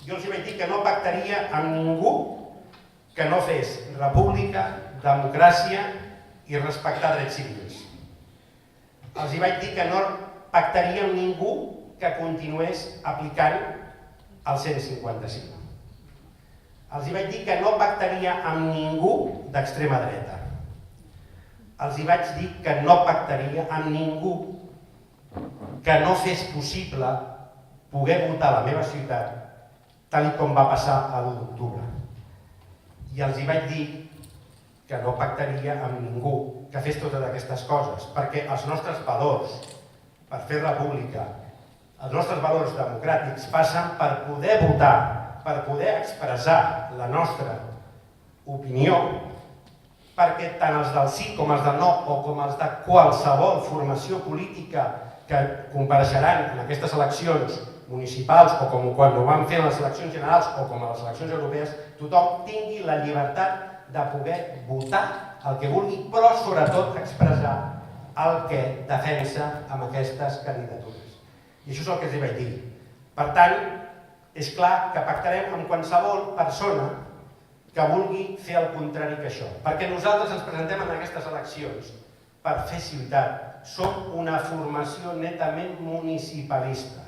jo els vaig dir que no pactaria amb ningú que no fes república, democràcia i respectar drets civils. Els vaig dir que no pactaria amb ningú que continués aplicant el 155. Els vaig dir que no pactaria amb ningú d'extrema dreta. Els vaig dir que no pactaria amb ningú que no fes possible poder votar a la meva ciutat tal com va passar l'1 d'octubre. I els vaig dir que no pactaria amb ningú que fes totes aquestes coses, perquè els nostres valors per fer república, els nostres valors democràtics passen per poder votar, per poder expressar la nostra opinió, perquè tant els del sí com els del no o com els de qualsevol formació política que compareixeran en aquestes eleccions municipals o com quan ho van fer en les eleccions generals o com a les eleccions europees, tothom tingui la llibertat de poder votar el que vulgui, però sobretot expressar el que defensa amb aquestes candidatures. I això és el que els vaig dir. Per tant, és clar que pactarem amb qualsevol persona que vulgui fer el contrari que això. Perquè nosaltres ens presentem en aquestes eleccions per fer ciutat. Som una formació netament municipalista.